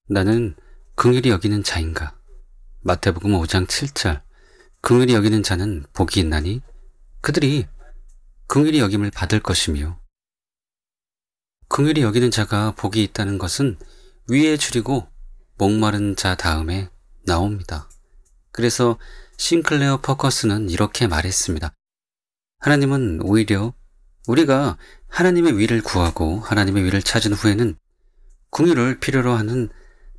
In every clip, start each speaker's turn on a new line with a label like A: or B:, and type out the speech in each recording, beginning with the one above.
A: 나는 긍휼히 여기는 자인가? 마태복음 5장 7절. 긍휼히 여기는 자는 복이 있나니 그들이 긍휼히 여김을 받을 것이며, 긍휼히 여기는 자가 복이 있다는 것은 위에 줄이고 목마른 자 다음에 나옵니다. 그래서 싱클레어 퍼커스는 이렇게 말했습니다. 하나님은 오히려 우리가 하나님의 위를 구하고 하나님의 위를 찾은 후에는 긍휼을 필요로 하는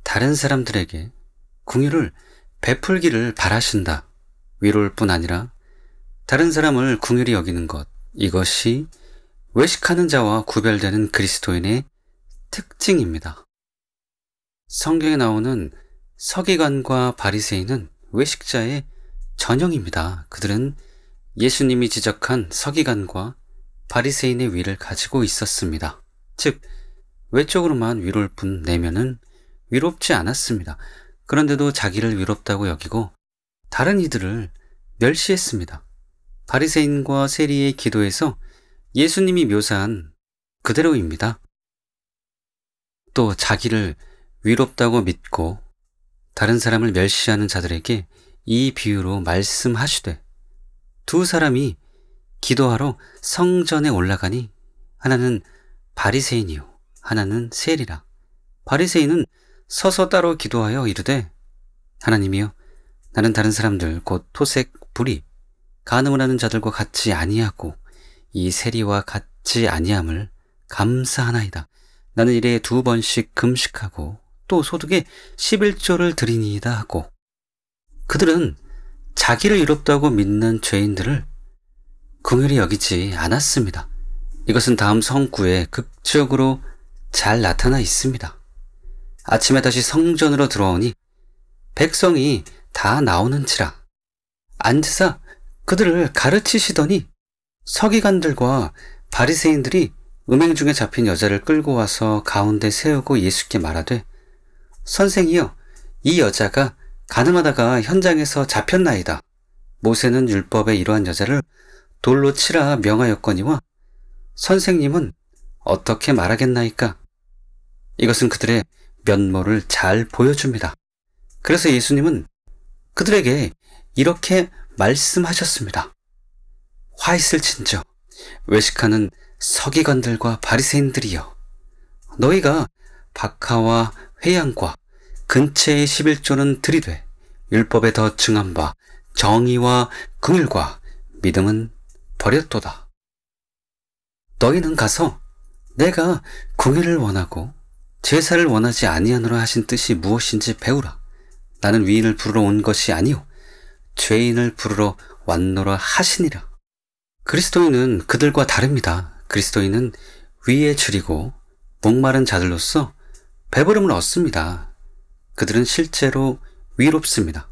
A: 다른 사람들에게 긍휼을 베풀기를 바라신다. 위로일 뿐 아니라 다른 사람을 긍휼히 여기는 것, 이것이 외식하는 자와 구별되는 그리스도인의 특징입니다. 성경에 나오는 서기관과 바리새인은 외식자의 전형입니다. 그들은 예수님이 지적한 서기관과 바리새인의 위를 가지고 있었습니다. 즉, 외적으로만 위로일 뿐 내면은 위롭지 않았습니다. 그런데도 자기를 위롭다고 여기고 다른 이들을 멸시했습니다. 바리새인과 세리의 기도에서 예수님이 묘사한 그대로입니다. 또 자기를 위롭다고 믿고 다른 사람을 멸시하는 자들에게 이 비유로 말씀하시되, 두 사람이 기도하러 성전에 올라가니 하나는 바리새인이요 하나는 세리라. 바리새인은 서서 따로 기도하여 이르되, 하나님이여, 나는 다른 사람들 곧 토색, 불의, 간음을 하는 자들과 같이 아니하고 이 세리와 같이 아니함을 감사하나이다. 나는 일에 2번씩 금식하고 또 소득의 11조를 드리니이다 하고, 그들은 자기를 의롭다고 믿는 죄인들을 긍휼히 여기지 않았습니다. 이것은 다음 성구에 극적으로 잘 나타나 있습니다. 아침에 다시 성전으로 들어오니 백성이 다 나오는지라. 앉으사 그들을 가르치시더니 서기관들과 바리새인들이 음행 중에 잡힌 여자를 끌고 와서 가운데 세우고 예수께 말하되, 선생이여, 이 여자가 간음하다가 현장에서 잡혔나이다. 모세는 율법에 이러한 여자를 돌로 치라 명하였거니와 선생님은 어떻게 말하겠나이까? 이것은 그들의 면모를 잘 보여줍니다. 그래서 예수님은 그들에게 이렇게 말씀하셨습니다. 화 있을진저 외식하는 서기관들과 바리새인들이여, 너희가 박하와 회양과 근체의 11조는 드리되 율법에 더 증한 바 정의와 긍휼과 믿음은 버렸도다. 너희는 가서 내가 긍휼을 원하고 제사를 원하지 아니하노라 하신 뜻이 무엇인지 배우라. 나는 위인을 부르러 온 것이 아니요 죄인을 부르러 왔노라 하시니라. 그리스도인은 그들과 다릅니다. 그리스도인은 위에 줄이고 목마른 자들로서 배부름을 얻습니다. 그들은 실제로 위롭습니다.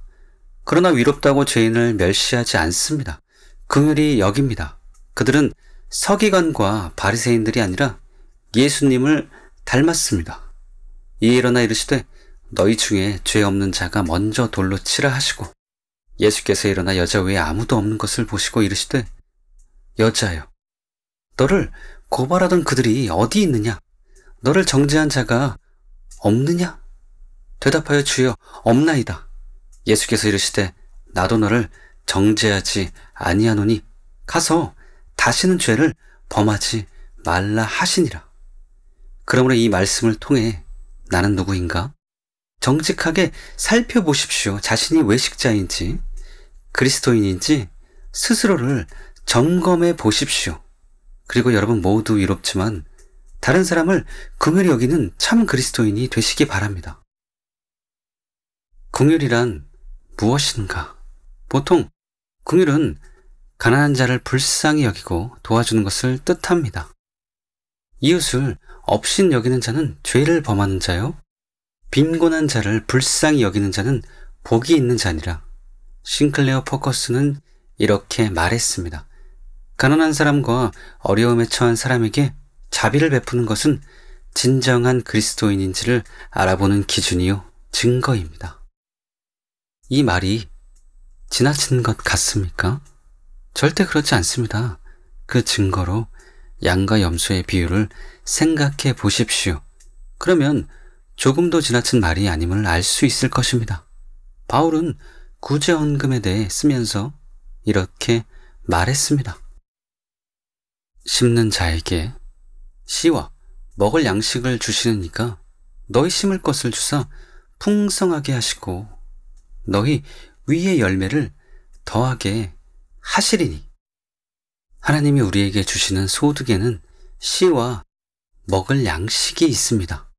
A: 그러나 위롭다고 죄인을 멸시하지 않습니다. 긍휼히 여깁니다. 그들은 서기관과 바리새인들이 아니라 예수님을 닮았습니다. 이에 일어나 이르시되, 너희 중에 죄 없는 자가 먼저 돌로 치라 하시고, 예수께서 일어나 여자 외에 아무도 없는 것을 보시고 이르시되, 여자여, 너를 고발하던 그들이 어디 있느냐? 너를 정죄한 자가 없느냐? 대답하여 주여, 없나이다. 예수께서 이르시되, 나도 너를 정죄하지 아니하노니 가서 다시는 죄를 범하지 말라 하시니라. 그러므로 이 말씀을 통해 나는 누구인가? 정직하게 살펴보십시오. 자신이 외식자인지 그리스도인인지 스스로를 점검해 보십시오. 그리고 여러분 모두 위롭지만 다른 사람을 긍휼히 여기는 참 그리스도인이 되시기 바랍니다. 긍휼이란 무엇인가? 보통 긍휼은 가난한 자를 불쌍히 여기고 도와주는 것을 뜻합니다. 이웃을 업신 여기는 자는 죄를 범하는 자요, 빈곤한 자를 불쌍히 여기는 자는 복이 있는 자니라. 싱클레어 퍼커스는 이렇게 말했습니다. 가난한 사람과 어려움에 처한 사람에게 자비를 베푸는 것은 진정한 그리스도인인지를 알아보는 기준이요 증거입니다. 이 말이 지나친 것 같습니까? 절대 그렇지 않습니다. 그 증거로 양과 염소의 비유를 생각해 보십시오. 그러면 조금도 지나친 말이 아님을 알 수 있을 것입니다. 바울은 구제 헌금에 대해 쓰면서 이렇게 말했습니다. 심는 자에게 씨와 먹을 양식을 주시는 이가 너희 심을 것을 주사 풍성하게 하시고 너희 위의 열매를 더하게 하시리니. 하나님이 우리에게 주시는 소득에는 씨와 먹을 양식이 있습니다.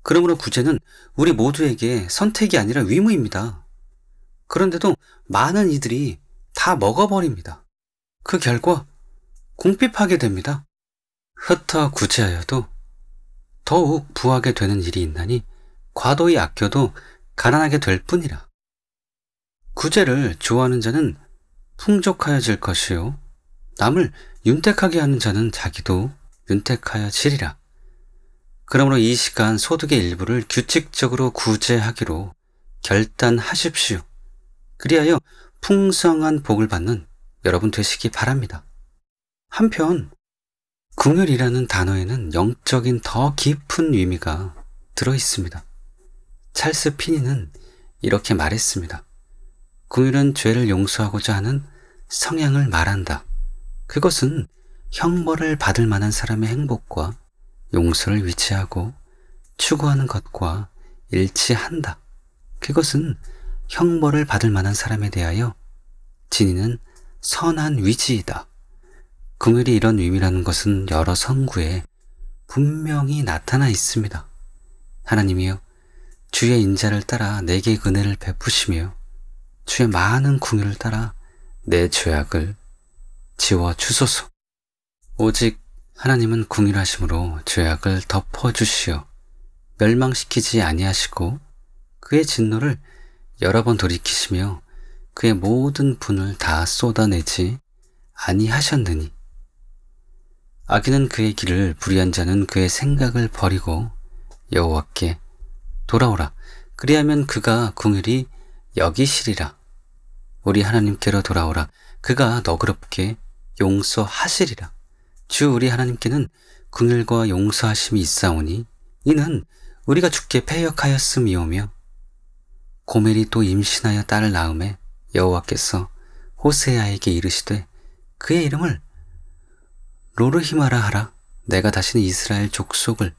A: 그러므로 구제는 우리 모두에게 선택이 아니라 의무입니다. 그런데도 많은 이들이 다 먹어버립니다. 그 결과 궁핍하게 됩니다. 흩어 구제하여도 더욱 부하게 되는 일이 있나니 과도히 아껴도 가난하게 될 뿐이라. 구제를 좋아하는 자는 풍족하여질 것이요 남을 윤택하게 하는 자는 자기도 윤택하여지리라. 그러므로 이 시간 소득의 일부를 규칙적으로 구제하기로 결단하십시오. 그리하여 풍성한 복을 받는 여러분 되시기 바랍니다. 한편 긍휼이라는 단어에는 영적인 더 깊은 의미가 들어있습니다. 찰스 피니는 이렇게 말했습니다. 긍휼은 죄를 용서하고자 하는 성향을 말한다. 그것은 형벌을 받을 만한 사람의 행복과 용서를 위치하고 추구하는 것과 일치한다. 그것은 형벌을 받을 만한 사람에 대하여 지니는 선한 위지이다. 긍휼이 이런 의미라는 것은 여러 성구에 분명히 나타나 있습니다. 하나님이여, 주의 인자를 따라 내게 은혜를 베푸시며 주의 많은 긍휼을 따라 내 죄악을 지워 주소서. 오직 하나님은 긍휼하심으로 죄악을 덮어주시어 멸망시키지 아니하시고 그의 진노를 여러 번 돌이키시며 그의 모든 분을 다 쏟아내지 아니하셨느니. 악인은 그의 길을, 불의한 자는 그의 생각을 버리고 여호와께 돌아오라. 그리하면 그가 긍휼히 여기시리라. 우리 하나님께로 돌아오라. 그가 너그럽게 용서하시리라. 주 우리 하나님께는 긍휼과 용서하심이 있사오니 이는 우리가 주께 패역하였음이오며 고멜이 또 임신하여 딸을 낳음에 여호와께서 호세아에게 이르시되 그의 이름을 로르히마라 하라. 내가 다시는 이스라엘 족속을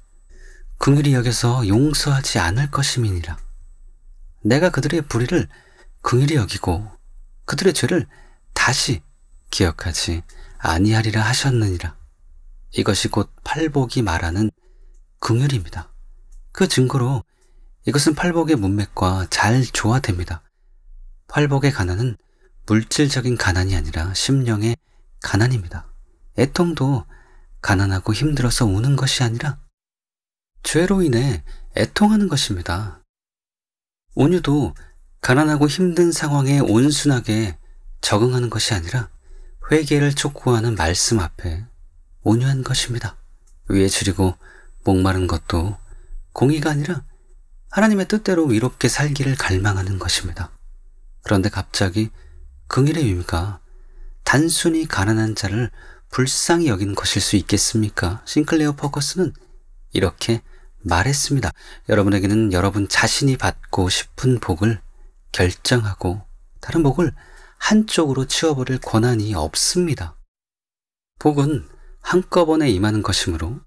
A: 긍휼히 여겨서 용서하지 않을 것임이니라. 내가 그들의 불의를 긍휼히 여기고 그들의 죄를 다시 기억하지 아니하리라 하셨느니라. 이것이 곧 팔복이 말하는 긍휼입니다. 그 증거로 이것은 팔복의 문맥과 잘 조화됩니다. 팔복의 가난은 물질적인 가난이 아니라 심령의 가난입니다. 애통도 가난하고 힘들어서 우는 것이 아니라 죄로 인해 애통하는 것입니다. 온유도 가난하고 힘든 상황에 온순하게 적응하는 것이 아니라 회개를 촉구하는 말씀 앞에 온유한 것입니다. 위에 줄이고 목마른 것도 공의가 아니라 하나님의 뜻대로 위롭게 살기를 갈망하는 것입니다. 그런데 갑자기 긍휼의 의미가 단순히 가난한 자를 불쌍히 여기는 것일 수 있겠습니까? 싱클레어 퍼커스는 이렇게 말했습니다. 여러분에게는 여러분 자신이 받고 싶은 복을 결정하고 다른 복을 한쪽으로 치워버릴 권한이 없습니다. 복은 한꺼번에 임하는 것이므로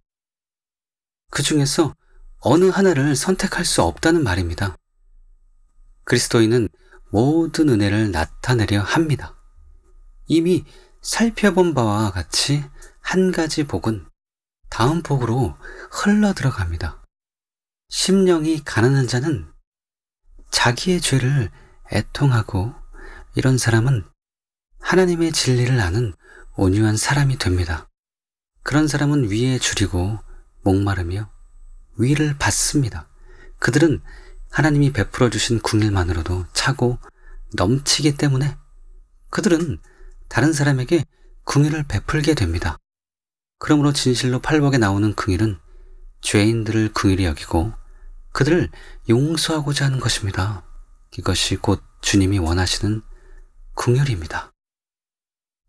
A: 그 중에서 어느 하나를 선택할 수 없다는 말입니다. 그리스도인은 모든 은혜를 나타내려 합니다. 이미 살펴본 바와 같이 한 가지 복은 다음 복으로 흘러 들어갑니다. 심령이 가난한 자는 자기의 죄를 애통하고 이런 사람은 하나님의 진리를 아는 온유한 사람이 됩니다. 그런 사람은 위에 줄이고 목마르며 위를 받습니다. 그들은 하나님이 베풀어 주신 긍휼만으로도 차고 넘치기 때문에 그들은 다른 사람에게 긍휼을 베풀게 됩니다. 그러므로 진실로 팔복에 나오는 긍휼은 죄인들을 긍휼히 여기고 그들을 용서하고자 하는 것입니다. 이것이 곧 주님이 원하시는 긍휼입니다.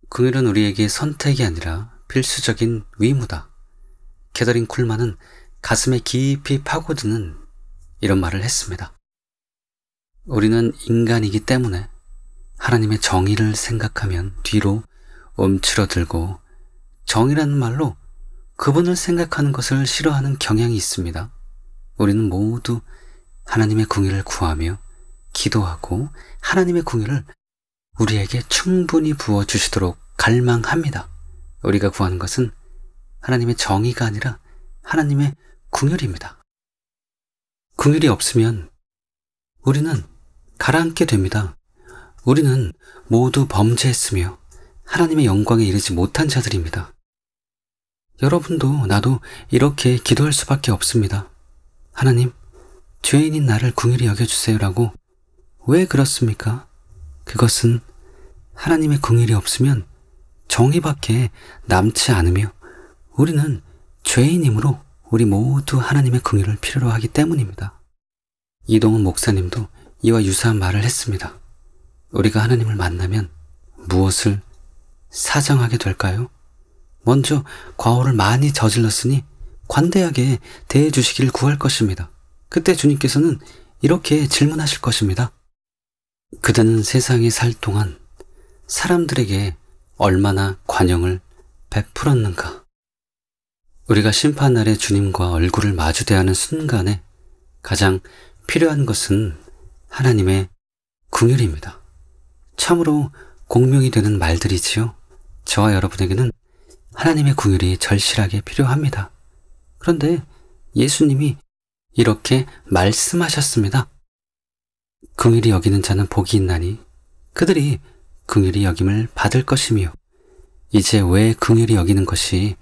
A: 긍휼은 우리에게 선택이 아니라 필수적인 의무다. 게더링 쿨만은 가슴에 깊이 파고드는 이런 말을 했습니다. 우리는 인간이기 때문에 하나님의 정의를 생각하면 뒤로 움츠러들고 정의라는 말로 그분을 생각하는 것을 싫어하는 경향이 있습니다. 우리는 모두 하나님의 궁의를 구하며 기도하고 하나님의 궁의를 우리에게 충분히 부어주시도록 갈망합니다. 우리가 구하는 것은 하나님의 정의가 아니라 하나님의 궁율입니다. 궁율이 없으면 우리는 가라앉게 됩니다. 우리는 모두 범죄했으며 하나님의 영광에 이르지 못한 자들입니다. 여러분도 나도 이렇게 기도할 수밖에 없습니다. 하나님, 죄인인 나를 궁휼히 여겨주세요라고. 왜 그렇습니까? 그것은 하나님의 궁휼이 없으면 정의밖에 남지 않으며 우리는 죄인이므로 우리 모두 하나님의 궁휼을 필요로 하기 때문입니다. 이동훈 목사님도 이와 유사한 말을 했습니다. 우리가 하나님을 만나면 무엇을 사정하게 될까요? 먼저 과오를 많이 저질렀으니 관대하게 대해 주시기를 구할 것입니다. 그때 주님께서는 이렇게 질문하실 것입니다. 그대는 세상에 살 동안 사람들에게 얼마나 관용을 베풀었는가? 우리가 심판날에 주님과 얼굴을 마주대하는 순간에 가장 필요한 것은 하나님의 궁휼입니다. 참으로 공명이 되는 말들이지요. 저와 여러분에게는 하나님의 궁휼이 절실하게 필요합니다. 그런데 예수님이 이렇게 말씀하셨습니다. 긍휼히 여기는 자는 복이 있나니 그들이 긍휼히 여김을 받을 것이며. 이제 왜 긍휼히 여기는 것이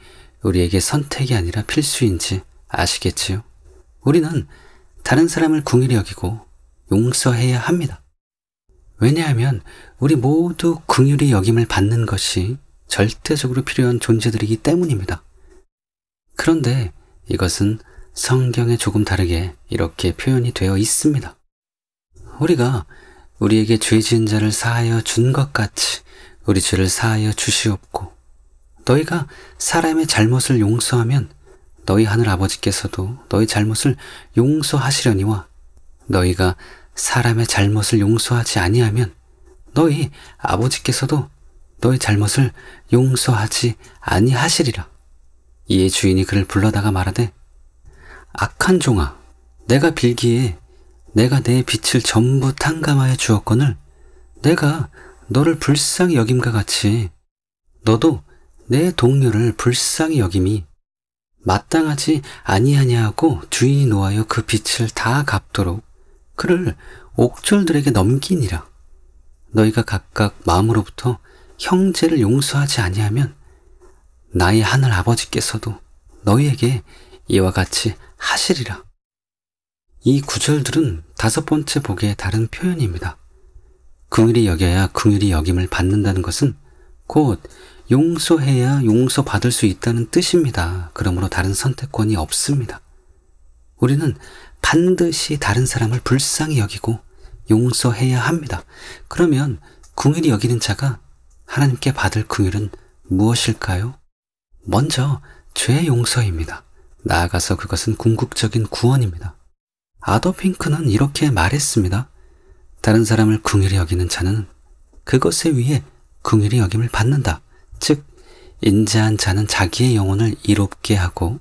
A: 우리에게 선택이 아니라 필수인지 아시겠지요? 우리는 다른 사람을 긍휼히 여기고 용서해야 합니다. 왜냐하면 우리 모두 긍휼히 여김을 받는 것이 절대적으로 필요한 존재들이기 때문입니다. 그런데 이것은 성경에 조금 다르게 이렇게 표현이 되어 있습니다. 우리가 우리에게 죄 지은 자를 사하여 준 것 같이 우리 죄를 사하여 주시옵고, 너희가 사람의 잘못을 용서하면 너희 하늘 아버지께서도 너희 잘못을 용서하시려니와, 너희가 사람의 잘못을 용서하지 아니하면 너희 아버지께서도 너희 잘못을 용서하지 아니하시리라. 이에 주인이 그를 불러다가 말하되, 악한 종아, 내가 빌기에 내가 내 빚을 전부 탕감하여 주었거늘 내가 너를 불쌍히 여김과 같이 너도 내 동료를 불쌍히 여김이 마땅하지 아니하냐고 주인이 노하여 그 빚을 다 갚도록 그를 옥졸들에게 넘기니라. 너희가 각각 마음으로부터 형제를 용서하지 아니하면 나의 하늘 아버지께서도 너희에게 이와 같이 하시리라. 이 구절들은 5번째 복의 다른 표현입니다. 긍휼히 여겨야 긍휼히 여김을 받는다는 것은 곧 용서해야 용서받을 수 있다는 뜻입니다. 그러므로 다른 선택권이 없습니다. 우리는 반드시 다른 사람을 불쌍히 여기고 용서해야 합니다. 그러면 긍휼히 여기는 자가 하나님께 받을 긍휼은 무엇일까요? 먼저 죄 용서입니다. 나아가서 그것은 궁극적인 구원입니다. 아도르 핑크는 이렇게 말했습니다. 다른 사람을 긍휼히 여기는 자는 그것에 의해 긍휼히 여김을 받는다. 즉, 인자한 자는 자기의 영혼을 이롭게 하고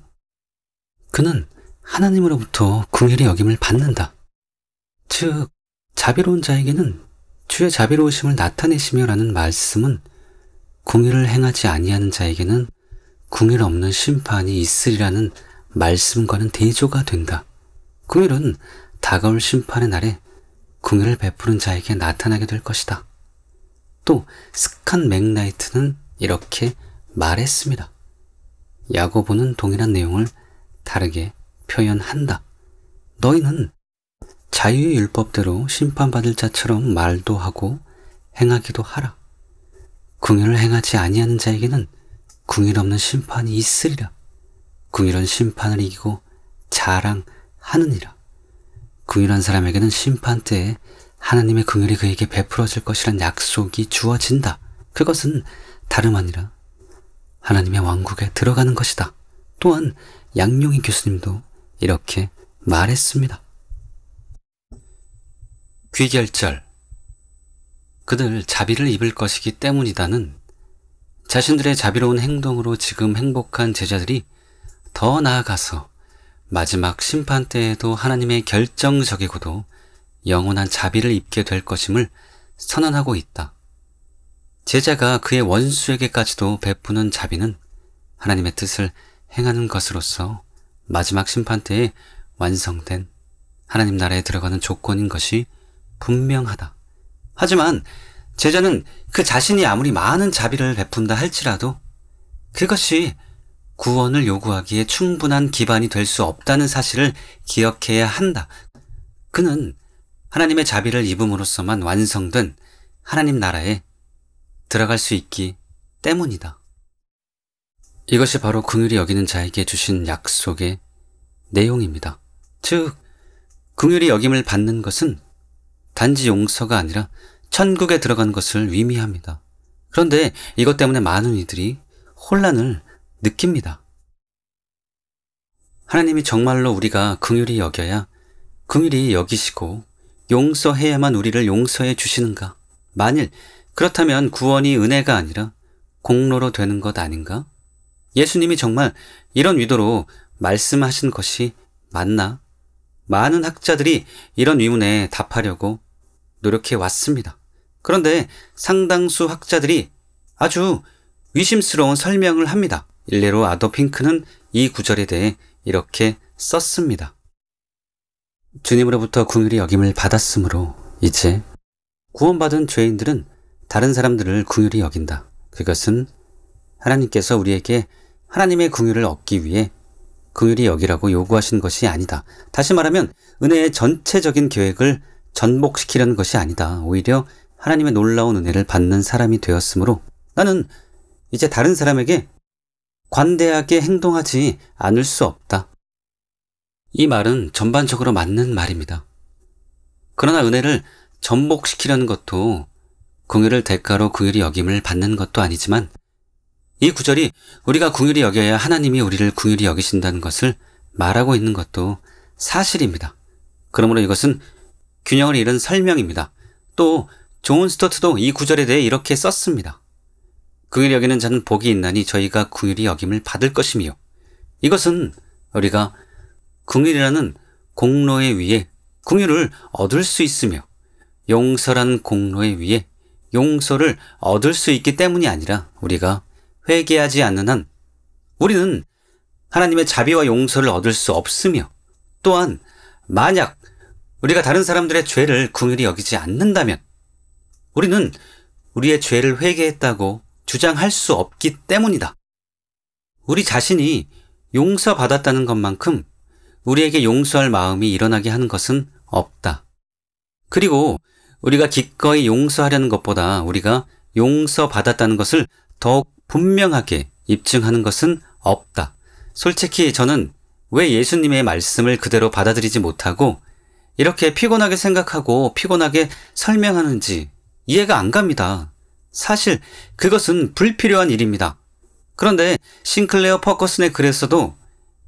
A: 그는 하나님으로부터 긍휼히 여김을 받는다. 즉, 자비로운 자에게는 주의 자비로우심을 나타내시며 라는 말씀은 긍휼을 행하지 아니하는 자에게는 긍휼 없는 심판이 있으리라는 말씀과는 대조가 된다. 긍휼은 다가올 심판의 날에 긍휼을 베푸는 자에게 나타나게 될 것이다. 또 스칸 맥나이트는 이렇게 말했습니다. 야고보는 동일한 내용을 다르게 표현한다. 너희는 자유의 율법대로 심판받을 자처럼 말도 하고 행하기도 하라. 긍휼을 행하지 아니하는 자에게는 긍휼 없는 심판이 있으리라. 긍휼은 심판을 이기고 자랑하느니라. 긍휼한 사람에게는 심판 때에 하나님의 긍휼이 그에게 베풀어질 것이란 약속이 주어진다. 그것은 다름 아니라 하나님의 왕국에 들어가는 것이다. 또한 양용희 교수님도 이렇게 말했습니다. 귀결절. 그들 자비를 입을 것이기 때문이다는 자신들의 자비로운 행동으로 지금 행복한 제자들이 더 나아가서 마지막 심판 때에도 하나님의 결정적이고도 영원한 자비를 입게 될 것임을 선언하고 있다. 제자가 그의 원수에게까지도 베푸는 자비는 하나님의 뜻을 행하는 것으로서 마지막 심판 때에 완성된 하나님 나라에 들어가는 조건인 것이 분명하다. 하지만 제자는 그 자신이 아무리 많은 자비를 베푼다 할지라도 그것이 구원을 요구하기에 충분한 기반이 될 수 없다는 사실을 기억해야 한다. 그는 하나님의 자비를 입음으로써만 완성된 하나님 나라에 들어갈 수 있기 때문이다. 이것이 바로 긍휼히 여기는 자에게 주신 약속의 내용입니다. 즉, 긍휼히 여김을 받는 것은 단지 용서가 아니라 천국에 들어간 것을 의미합니다. 그런데 이것 때문에 많은 이들이 혼란을 느낍니다. 하나님이 정말로 우리가 긍휼히 여겨야 긍휼히 여기시고 용서해야만 우리를 용서해 주시는가? 만일 그렇다면 구원이 은혜가 아니라 공로로 되는 것 아닌가? 예수님이 정말 이런 의도로 말씀하신 것이 맞나? 많은 학자들이 이런 의문에 답하려고 노력해 왔습니다. 그런데 상당수 학자들이 아주 의심스러운 설명을 합니다. 일례로 아도 핑크는 이 구절에 대해 이렇게 썼습니다. 주님으로부터 긍휼히 여김을 받았으므로 이제 구원받은 죄인들은 다른 사람들을 긍휼히 여긴다. 그것은 하나님께서 우리에게 하나님의 긍휼을 얻기 위해 긍휼히 여기라고 요구하신 것이 아니다. 다시 말하면 은혜의 전체적인 계획을 전복시키려는 것이 아니다. 오히려 하나님의 놀라운 은혜를 받는 사람이 되었으므로 나는 이제 다른 사람에게 관대하게 행동하지 않을 수 없다. 이 말은 전반적으로 맞는 말입니다. 그러나 은혜를 전복시키려는 것도 긍휼을 대가로 긍휼히 여김을 받는 것도 아니지만 이 구절이 우리가 긍휼히 여겨야 하나님이 우리를 긍휼히 여기신다는 것을 말하고 있는 것도 사실입니다. 그러므로 이것은 균형을 잃은 설명입니다. 또 존 스토트도 이 구절에 대해 이렇게 썼습니다. 긍휼히 여기는 자는 복이 있나니 저희가 긍휼히 여김을 받을 것이며 이것은 우리가 긍휼이라는 공로에 의해 긍휼을 얻을 수 있으며 용서라는 공로에 의해 용서를 얻을 수 있기 때문이 아니라 우리가 회개하지 않는 한 우리는 하나님의 자비와 용서를 얻을 수 없으며 또한 만약 우리가 다른 사람들의 죄를 긍휼히 여기지 않는다면 우리는 우리의 죄를 회개했다고 주장할 수 없기 때문이다. 우리 자신이 용서받았다는 것만큼 우리에게 용서할 마음이 일어나게 하는 것은 없다. 그리고 우리가 기꺼이 용서하려는 것보다 우리가 용서받았다는 것을 더욱 분명하게 입증하는 것은 없다. 솔직히 저는 왜 예수님의 말씀을 그대로 받아들이지 못하고 이렇게 피곤하게 생각하고 피곤하게 설명하는지 이해가 안 갑니다. 사실 그것은 불필요한 일입니다. 그런데 싱클레어 퍼커슨의 글에서도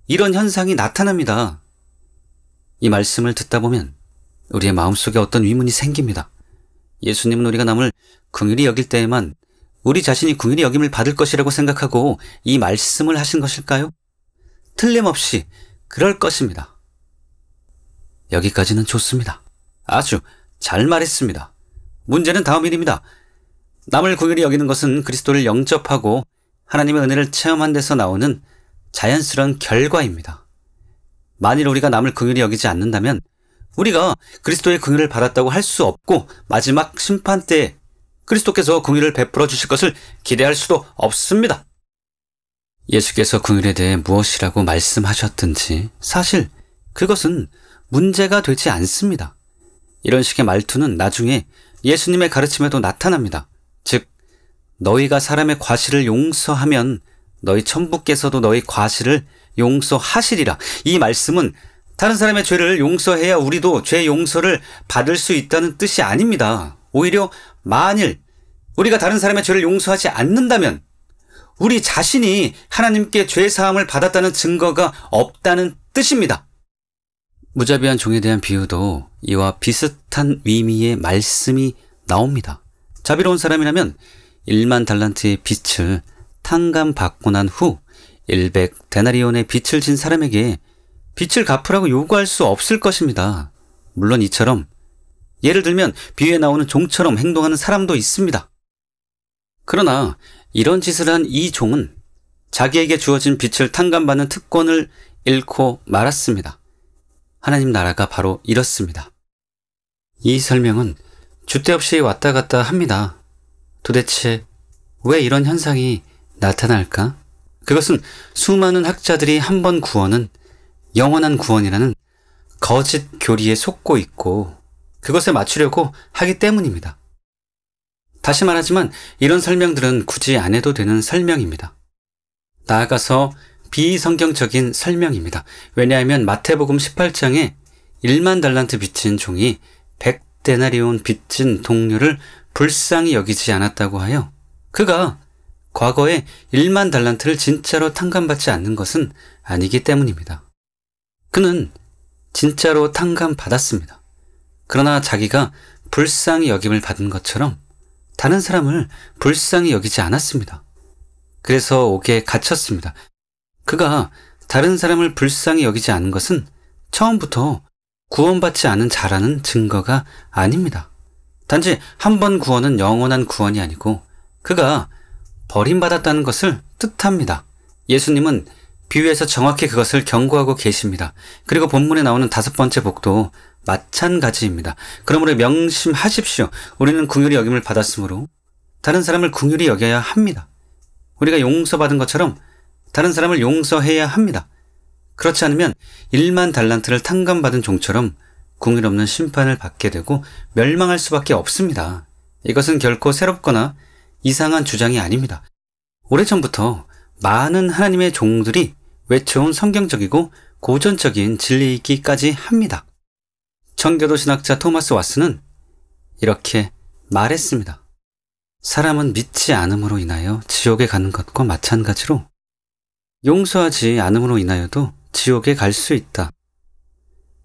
A: 이런 현상이 나타납니다. 이 말씀을 듣다 보면 우리의 마음속에 어떤 의문이 생깁니다. 예수님은 우리가 남을 긍휼히 여길 때에만 우리 자신이 긍휼히 여김을 받을 것이라고 생각하고 이 말씀을 하신 것일까요? 틀림없이 그럴 것입니다. 여기까지는 좋습니다. 아주 잘 말했습니다. 문제는 다음 일입니다. 남을 긍휼히 여기는 것은 그리스도를 영접하고 하나님의 은혜를 체험한 데서 나오는 자연스러운 결과입니다. 만일 우리가 남을 긍휼히 여기지 않는다면 우리가 그리스도의 긍휼을 받았다고 할 수 없고 마지막 심판 때에 그리스도께서 긍휼을 베풀어 주실 것을 기대할 수도 없습니다. 예수께서 긍휼에 대해 무엇이라고 말씀하셨든지 사실 그것은 문제가 되지 않습니다. 이런 식의 말투는 나중에 예수님의 가르침에도 나타납니다. 즉, 너희가 사람의 과실을 용서하면 너희 천부께서도 너희 과실을 용서하시리라. 이 말씀은 다른 사람의 죄를 용서해야 우리도 죄 용서를 받을 수 있다는 뜻이 아닙니다. 오히려 만일 우리가 다른 사람의 죄를 용서하지 않는다면 우리 자신이 하나님께 죄 사함을 받았다는 증거가 없다는 뜻입니다. 무자비한 종에 대한 비유도 이와 비슷한 의미의 말씀이 나옵니다. 자비로운 사람이라면 1만 달란트의 빚을 탕감받고 난 후 100데나리온의 빚을 진 사람에게 빚을 갚으라고 요구할 수 없을 것입니다. 물론 이처럼 예를 들면 비유에 나오는 종처럼 행동하는 사람도 있습니다. 그러나 이런 짓을 한 이 종은 자기에게 주어진 빚을 탕감받는 특권을 잃고 말았습니다. 하나님 나라가 바로 이렇습니다. 이 설명은 줏대 없이 왔다 갔다 합니다. 도대체 왜 이런 현상이 나타날까? 그것은 수많은 학자들이 한 번 구원은 영원한 구원이라는 거짓 교리에 속고 있고 그것에 맞추려고 하기 때문입니다. 다시 말하지만 이런 설명들은 굳이 안 해도 되는 설명입니다. 나아가서 비성경적인 설명입니다. 왜냐하면 마태복음 18장에 1만 달란트 빚진 종이 100데나리온 빚진 동료를 불쌍히 여기지 않았다고 하여 그가 과거에 1만 달란트를 진짜로 탕감받지 않는 것은 아니기 때문입니다. 그는 진짜로 탕감받았습니다. 그러나 자기가 불쌍히 여김을 받은 것처럼 다른 사람을 불쌍히 여기지 않았습니다. 그래서 옥에 갇혔습니다. 그가 다른 사람을 불쌍히 여기지 않은 것은 처음부터 구원받지 않은 자라는 증거가 아닙니다. 단지 한 번 구원은 영원한 구원이 아니고 그가 버림받았다는 것을 뜻합니다. 예수님은 비유에서 정확히 그것을 경고하고 계십니다. 그리고 본문에 나오는 5번째 복도 마찬가지입니다. 그러므로 명심하십시오. 우리는 긍휼히 여김을 받았으므로 다른 사람을 긍휼히 여겨야 합니다. 우리가 용서받은 것처럼 다른 사람을 용서해야 합니다. 그렇지 않으면 1만 달란트를 탕감받은 종처럼 긍휼 없는 심판을 받게 되고 멸망할 수밖에 없습니다. 이것은 결코 새롭거나 이상한 주장이 아닙니다. 오래전부터 많은 하나님의 종들이 외쳐온 성경적이고 고전적인 진리이기까지 합니다. 청교도 신학자 토마스 왓슨은 이렇게 말했습니다. 사람은 믿지 않음으로 인하여 지옥에 가는 것과 마찬가지로 용서하지 않음으로 인하여도 지옥에 갈 수 있다.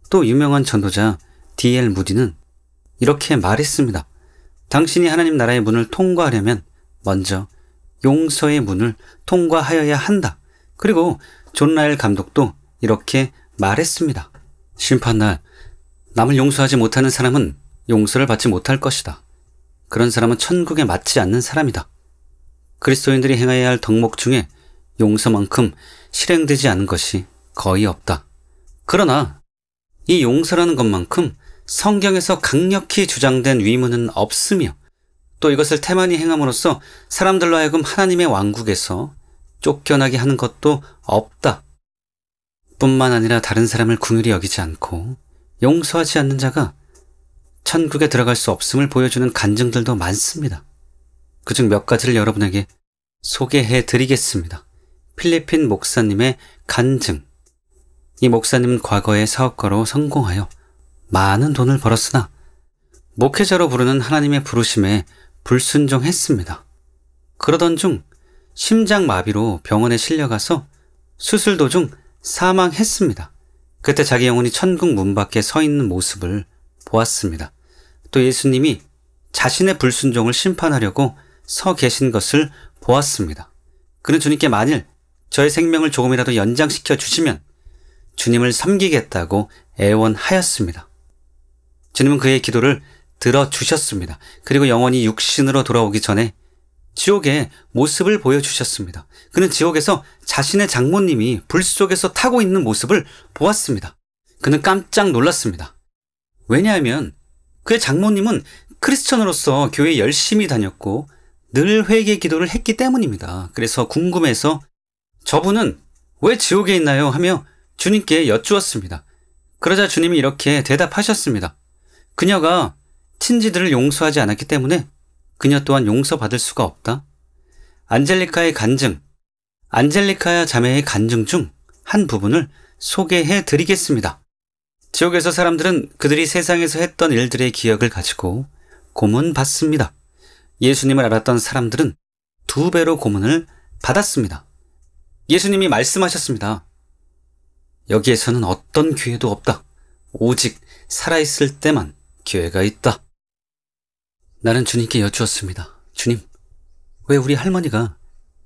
A: 또 유명한 전도자 D.L. 무디는 이렇게 말했습니다. 당신이 하나님 나라의 문을 통과하려면 먼저 용서의 문을 통과하여야 한다. 그리고 존 라일 감독도 이렇게 말했습니다. 심판날 남을 용서하지 못하는 사람은 용서를 받지 못할 것이다. 그런 사람은 천국에 맞지 않는 사람이다. 그리스도인들이 행해야 할 덕목 중에 용서만큼 실행되지 않은 것이 거의 없다. 그러나 이 용서라는 것만큼 성경에서 강력히 주장된 의무는 없으며 또 이것을 태만히 행함으로써 사람들로 하여금 하나님의 왕국에서 쫓겨나게 하는 것도 없다. 뿐만 아니라 다른 사람을 긍휼히 여기지 않고 용서하지 않는 자가 천국에 들어갈 수 없음을 보여주는 간증들도 많습니다. 그중 몇 가지를 여러분에게 소개해 드리겠습니다. 필리핀 목사님의 간증. 이 목사님은 과거에 사업가로 성공하여 많은 돈을 벌었으나 목회자로 부르는 하나님의 부르심에 불순종했습니다. 그러던 중 심장마비로 병원에 실려가서 수술 도중 사망했습니다. 그때 자기 영혼이 천국 문 밖에 서 있는 모습을 보았습니다. 또 예수님이 자신의 불순종을 심판하려고 서 계신 것을 보았습니다. 그는 주님께 만일 저의 생명을 조금이라도 연장시켜 주시면 주님을 섬기겠다고 애원하였습니다. 주님은 그의 기도를 들어주셨습니다. 그리고 영원히 육신으로 돌아오기 전에 지옥의 모습을 보여주셨습니다. 그는 지옥에서 자신의 장모님이 불 속에서 타고 있는 모습을 보았습니다. 그는 깜짝 놀랐습니다. 왜냐하면 그의 장모님은 크리스천으로서 교회에 열심히 다녔고 늘 회개 기도를 했기 때문입니다. 그래서 궁금해서 저분은 왜 지옥에 있나요? 하며 주님께 여쭈었습니다. 그러자 주님이 이렇게 대답하셨습니다. 그녀가 친지들을 용서하지 않았기 때문에 그녀 또한 용서받을 수가 없다. 안젤리카의 간증, 안젤리카 자매의 간증 중 한 부분을 소개해 드리겠습니다. 지옥에서 사람들은 그들이 세상에서 했던 일들의 기억을 가지고 고문받습니다. 예수님을 알았던 사람들은 2배로 고문을 받았습니다. 예수님이 말씀하셨습니다. 여기에서는 어떤 기회도 없다. 오직 살아있을 때만 기회가 있다. 나는 주님께 여쭈었습니다. 주님, 왜 우리 할머니가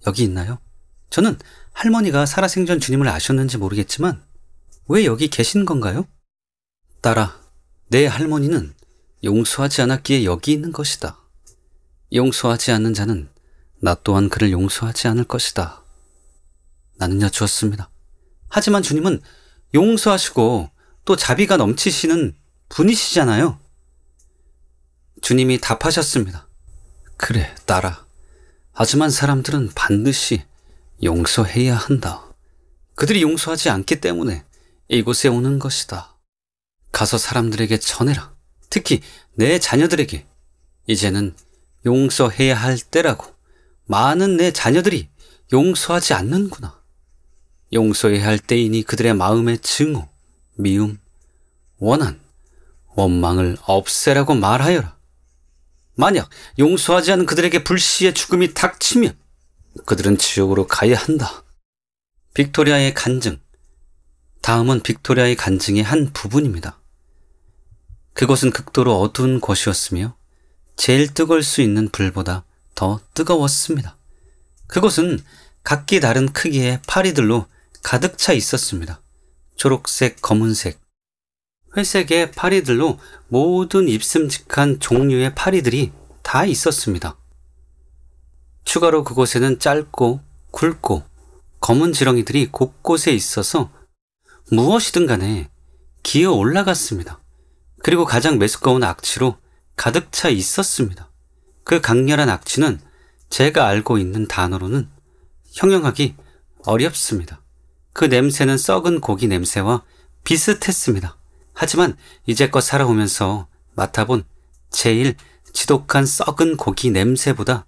A: 여기 있나요? 저는 할머니가 살아생전 주님을 아셨는지 모르겠지만 왜 여기 계신 건가요? 딸아, 내 할머니는 용서하지 않았기에 여기 있는 것이다. 용서하지 않는 자는 나 또한 그를 용서하지 않을 것이다. 나는 여쭈었습니다. 하지만 주님은 용서하시고 또 자비가 넘치시는 분이시잖아요. 주님이 답하셨습니다. 그래, 딸아. 하지만 사람들은 반드시 용서해야 한다. 그들이 용서하지 않기 때문에 이곳에 오는 것이다. 가서 사람들에게 전해라. 특히 내 자녀들에게 이제는 용서해야 할 때라고. 많은 내 자녀들이 용서하지 않는구나. 용서해야 할 때이니 그들의 마음의 증오, 미움, 원한, 원망을 없애라고 말하여라. 만약 용서하지 않은 그들에게 불시의 죽음이 닥치면 그들은 지옥으로 가야 한다. 빅토리아의 간증. 다음은 빅토리아의 간증의 한 부분입니다. 그곳은 극도로 어두운 곳이었으며 제일 뜨거울 수 있는 불보다 더 뜨거웠습니다. 그곳은 각기 다른 크기의 파리들로 가득 차 있었습니다. 초록색, 검은색, 회색의 파리들로 모든 입슴직한 종류의 파리들이 다 있었습니다. 추가로 그곳에는 짧고 굵고 검은 지렁이들이 곳곳에 있어서 무엇이든 간에 기어 올라갔습니다. 그리고 가장 메스꺼운 악취로 가득 차 있었습니다. 그 강렬한 악취는 제가 알고 있는 단어로는 형용하기 어렵습니다. 그 냄새는 썩은 고기 냄새와 비슷했습니다. 하지만 이제껏 살아오면서 맡아본 제일 지독한 썩은 고기 냄새보다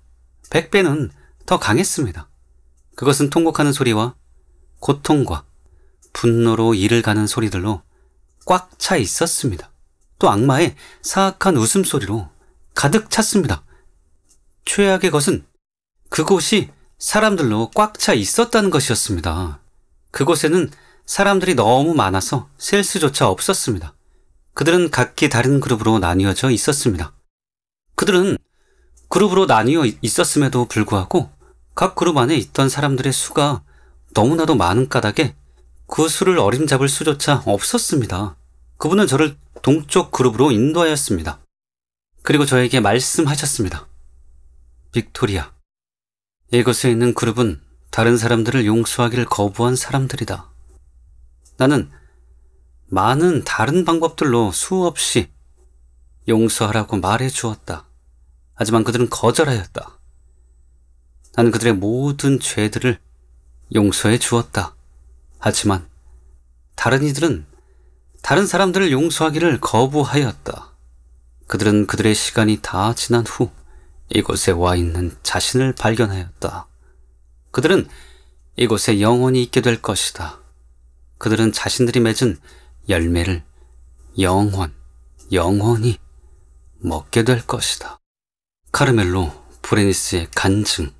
A: 100배는 더 강했습니다. 그것은 통곡하는 소리와 고통과 분노로 이를 가는 소리들로 꽉 차 있었습니다. 또 악마의 사악한 웃음소리로 가득 찼습니다. 최악의 것은 그곳이 사람들로 꽉 차 있었다는 것이었습니다. 그곳에는 사람들이 너무 많아서 셀 수조차 없었습니다. 그들은 각기 다른 그룹으로 나뉘어져 있었습니다. 그들은 그룹으로 나뉘어 있었음에도 불구하고 각 그룹 안에 있던 사람들의 수가 너무나도 많은 까닭에 그 수를 어림잡을 수조차 없었습니다. 그분은 저를 동쪽 그룹으로 인도하였습니다. 그리고 저에게 말씀하셨습니다. 빅토리아, 이곳에 있는 그룹은 다른 사람들을 용서하기를 거부한 사람들이다. 나는 많은 다른 방법들로 수없이 용서하라고 말해 주었다. 하지만 그들은 거절하였다. 나는 그들의 모든 죄들을 용서해 주었다. 하지만 다른 이들은 다른 사람들을 용서하기를 거부하였다. 그들은 그들의 시간이 다 지난 후 이곳에 와 있는 자신을 발견하였다. 그들은 이곳에 영원히 있게 될 것이다. 그들은 자신들이 맺은 열매를 영원히 먹게 될 것이다. 카르멜로 브레니스의 간증.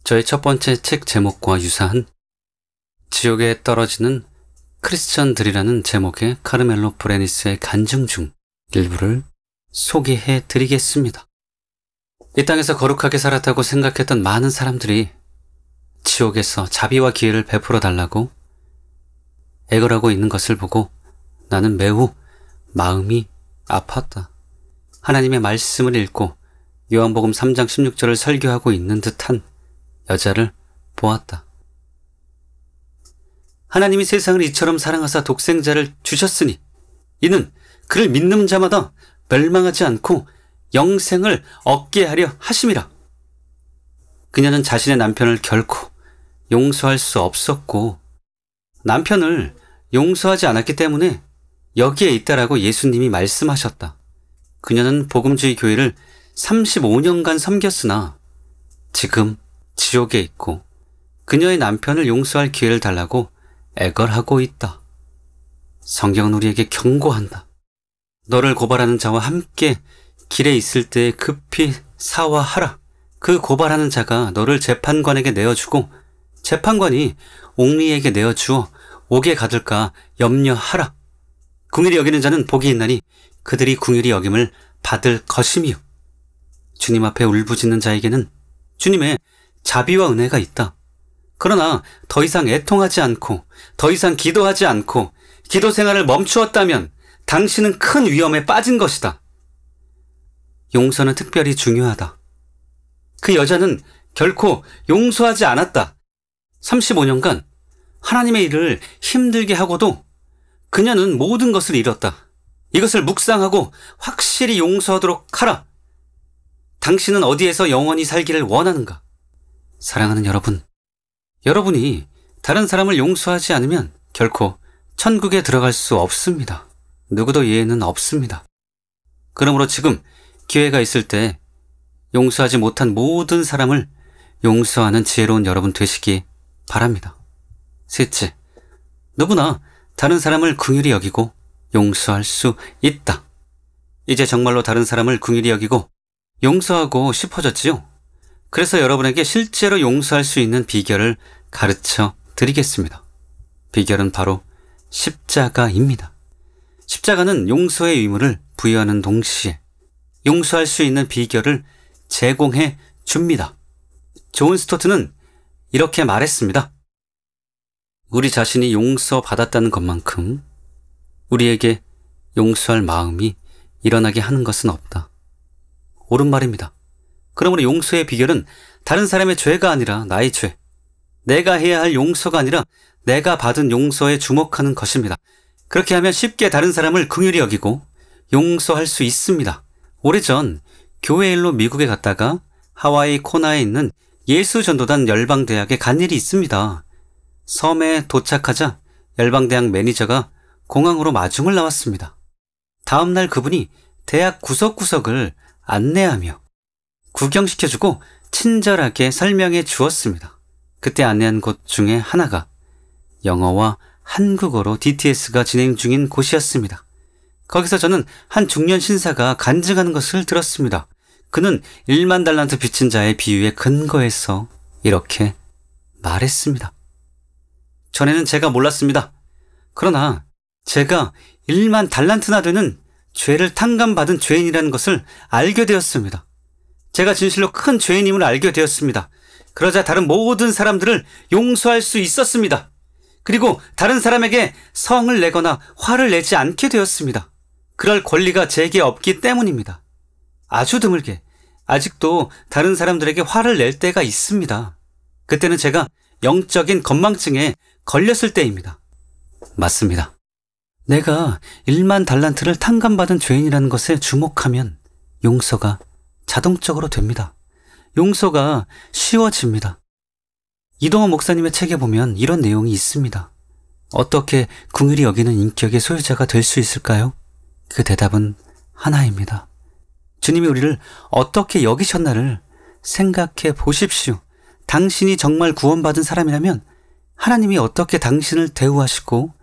A: 저의 첫 번째 책 제목과 유사한 지옥에 떨어지는 크리스천들이라는 제목의 카르멜로 브레니스의 간증 중 일부를 소개해 드리겠습니다. 이 땅에서 거룩하게 살았다고 생각했던 많은 사람들이 지옥에서 자비와 기회를 베풀어 달라고 애걸하고 있는 것을 보고 나는 매우 마음이 아팠다. 하나님의 말씀을 읽고 요한복음 3장 16절을 설교하고 있는 듯한 여자를 보았다. 하나님이 세상을 이처럼 사랑하사 독생자를 주셨으니 이는 그를 믿는 자마다 멸망하지 않고 영생을 얻게 하려 하심이라. 그녀는 자신의 남편을 결코 용서할 수 없었고 남편을 용서하지 않았기 때문에 여기에 있다라고 예수님이 말씀하셨다. 그녀는 복음주의 교회를 35년간 섬겼으나 지금 지옥에 있고 그녀의 남편을 용서할 기회를 달라고 애걸하고 있다. 성경은 우리에게 경고한다. 너를 고발하는 자와 함께 길에 있을 때 급히 사화하라. 그 고발하는 자가 너를 재판관에게 내어주고 재판관이 옥리에게 내어주어 옥에 가둘까 염려하라. 긍휼히 여기는 자는 복이 있나니 그들이 긍휼히 여김을 받을 것이미요. 주님 앞에 울부짖는 자에게는 주님의 자비와 은혜가 있다. 그러나 더 이상 애통하지 않고 더 이상 기도하지 않고 기도 생활을 멈추었다면 당신은 큰 위험에 빠진 것이다. 용서는 특별히 중요하다. 그 여자는 결코 용서하지 않았다. 35년간 하나님의 일을 힘들게 하고도 그녀는 모든 것을 잃었다. 이것을 묵상하고 확실히 용서하도록 하라. 당신은 어디에서 영원히 살기를 원하는가? 사랑하는 여러분, 여러분이 다른 사람을 용서하지 않으면 결코 천국에 들어갈 수 없습니다. 누구도 예외는 없습니다. 그러므로 지금 기회가 있을 때 용서하지 못한 모든 사람을 용서하는 지혜로운 여러분 되시기 바랍니다. 셋째, 누구나 다른 사람을 긍휼히 여기고 용서할 수 있다. 이제 정말로 다른 사람을 긍휼히 여기고 용서하고 싶어졌지요? 그래서 여러분에게 실제로 용서할 수 있는 비결을 가르쳐 드리겠습니다. 비결은 바로 십자가입니다. 십자가는 용서의 의무를 부여하는 동시에 용서할 수 있는 비결을 제공해 줍니다. 존 스토트는 이렇게 말했습니다. 우리 자신이 용서받았다는 것만큼 우리에게 용서할 마음이 일어나게 하는 것은 없다. 옳은 말입니다. 그러므로 용서의 비결은 다른 사람의 죄가 아니라 나의 죄, 내가 해야 할 용서가 아니라 내가 받은 용서에 주목하는 것입니다. 그렇게 하면 쉽게 다른 사람을 긍휼히 여기고 용서할 수 있습니다. 오래전 교회 일로 미국에 갔다가 하와이 코나에 있는 예수전도단 열방대학에 간 일이 있습니다. 섬에 도착하자 열방대학 매니저가 공항으로 마중을 나왔습니다. 다음날 그분이 대학 구석구석을 안내하며 구경시켜주고 친절하게 설명해 주었습니다. 그때 안내한 곳 중에 하나가 영어와 한국어로 DTS가 진행 중인 곳이었습니다. 거기서 저는 한 중년 신사가 간증하는 것을 들었습니다. 그는 1만 달란트 빚진 자의 비유에 근거해서 이렇게 말했습니다. 전에는 제가 몰랐습니다. 그러나 제가 1만 달란트나 되는 죄를 탕감받은 죄인이라는 것을 알게 되었습니다. 제가 진실로 큰 죄인임을 알게 되었습니다. 그러자 다른 모든 사람들을 용서할 수 있었습니다. 그리고 다른 사람에게 성을 내거나 화를 내지 않게 되었습니다. 그럴 권리가 제게 없기 때문입니다. 아주 드물게 아직도 다른 사람들에게 화를 낼 때가 있습니다. 그때는 제가 영적인 건망증에 걸렸을 때입니다. 맞습니다. 내가 1만 달란트를 탕감받은 죄인이라는 것에 주목하면 용서가 자동적으로 됩니다. 용서가 쉬워집니다. 이동원 목사님의 책에 보면 이런 내용이 있습니다. 어떻게 긍휼히 여기는 인격의 소유자가 될 수 있을까요? 그 대답은 하나입니다. 주님이 우리를 어떻게 여기셨나를 생각해 보십시오. 당신이 정말 구원받은 사람이라면 하나님이 어떻게 당신을 대우하시고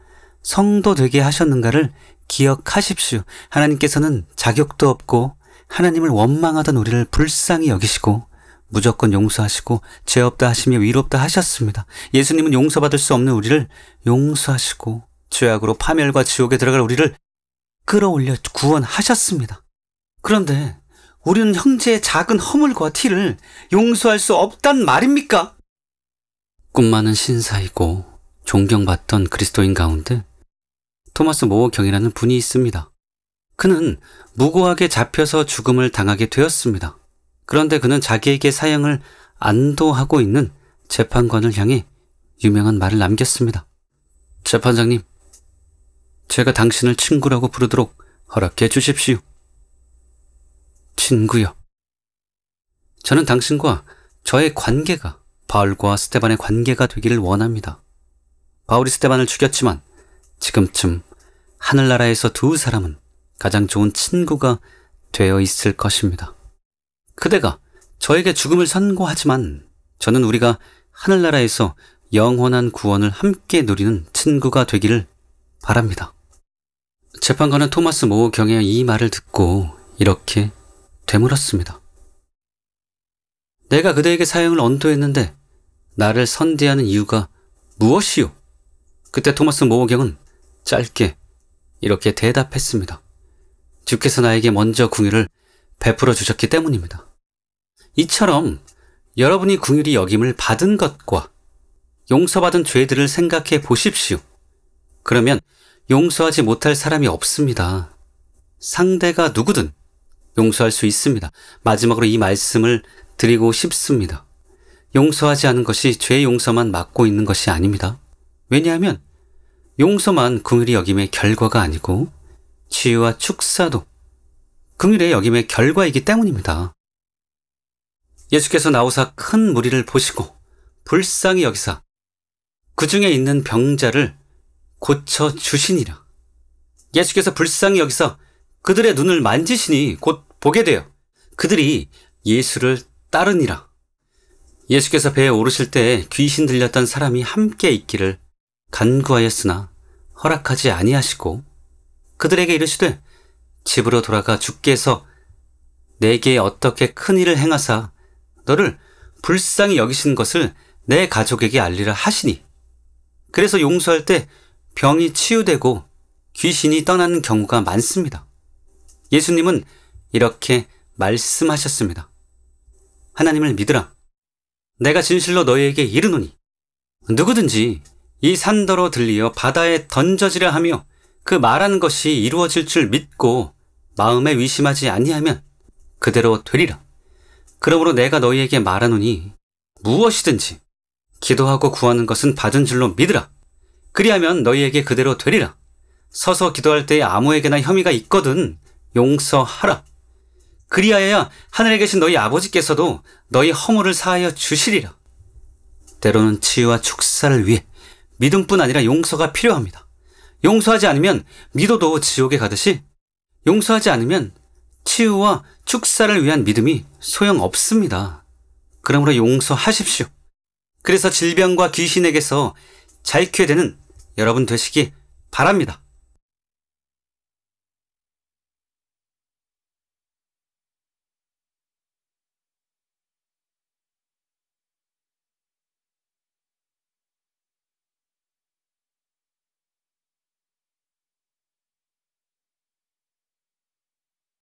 A: 성도 되게 하셨는가를 기억하십시오. 하나님께서는 자격도 없고 하나님을 원망하던 우리를 불쌍히 여기시고 무조건 용서하시고 죄 없다 하시며 위롭다 하셨습니다. 예수님은 용서받을 수 없는 우리를 용서하시고 죄악으로 파멸과 지옥에 들어갈 우리를 끌어올려 구원하셨습니다. 그런데 우리는 형제의 작은 허물과 티를 용서할 수 없단 말입니까? 꿈 많은 신사이고 존경받던 그리스도인 가운데 토마스 모어 경이라는 분이 있습니다. 그는 무고하게 잡혀서 죽음을 당하게 되었습니다. 그런데 그는 자기에게 사형을 안도하고 있는 재판관을 향해 유명한 말을 남겼습니다. 재판장님, 제가 당신을 친구라고 부르도록 허락해 주십시오. 친구요. 저는 당신과 저의 관계가 바울과 스테반의 관계가 되기를 원합니다. 바울이 스테반을 죽였지만 지금쯤 하늘나라에서 두 사람은 가장 좋은 친구가 되어 있을 것입니다. 그대가 저에게 죽음을 선고하지만 저는 우리가 하늘나라에서 영원한 구원을 함께 누리는 친구가 되기를 바랍니다. 재판관은 토마스 모어 경의 이 말을 듣고 이렇게 되물었습니다. 내가 그대에게 사형을 언도했는데 나를 선대하는 이유가 무엇이요? 그때 토마스 모어 경은 짧게 이렇게 대답했습니다. 주께서 나에게 먼저 긍휼을 베풀어 주셨기 때문입니다. 이처럼 여러분이 긍휼히 여김을 받은 것과 용서받은 죄들을 생각해 보십시오. 그러면 용서하지 못할 사람이 없습니다. 상대가 누구든 용서할 수 있습니다. 마지막으로 이 말씀을 드리고 싶습니다. 용서하지 않은 것이 죄 용서만 맡고 있는 것이 아닙니다. 왜냐하면 용서만 긍휼히 여김의 결과가 아니고 치유와 축사도 긍휼의 여김의 결과이기 때문입니다. 예수께서 나오사 큰 무리를 보시고 불쌍히 여기사 그 중에 있는 병자를 고쳐 주시니라. 예수께서 불쌍히 여기서 그들의 눈을 만지시니 곧 보게 되어 그들이 예수를 따르니라. 예수께서 배에 오르실 때 귀신 들렸던 사람이 함께 있기를 간구하였으나 허락하지 아니하시고 그들에게 이르시되 집으로 돌아가 주께서 내게 어떻게 큰 일을 행하사 너를 불쌍히 여기신 것을 내 가족에게 알리라 하시니, 그래서 용서할 때 병이 치유되고 귀신이 떠나는 경우가 많습니다. 예수님은 이렇게 말씀하셨습니다. 하나님을 믿으라. 내가 진실로 너희에게 이르노니 누구든지 이 산더러 들리어 바다에 던져지라 하며 그 말하는 것이 이루어질 줄 믿고 마음에 의심하지 아니하면 그대로 되리라. 그러므로 내가 너희에게 말하노니 무엇이든지 기도하고 구하는 것은 받은 줄로 믿으라. 그리하면 너희에게 그대로 되리라. 서서 기도할 때에 아무에게나 혐의가 있거든 용서하라. 그리하여야 하늘에 계신 너희 아버지께서도 너희 허물을 사하여 주시리라. 때로는 치유와 축사를 위해 믿음뿐 아니라 용서가 필요합니다. 용서하지 않으면 믿어도 지옥에 가듯이 용서하지 않으면 치유와 축사를 위한 믿음이 소용없습니다. 그러므로 용서하십시오. 그래서 질병과 귀신에게서 자유케 되는 여러분 되시기 바랍니다.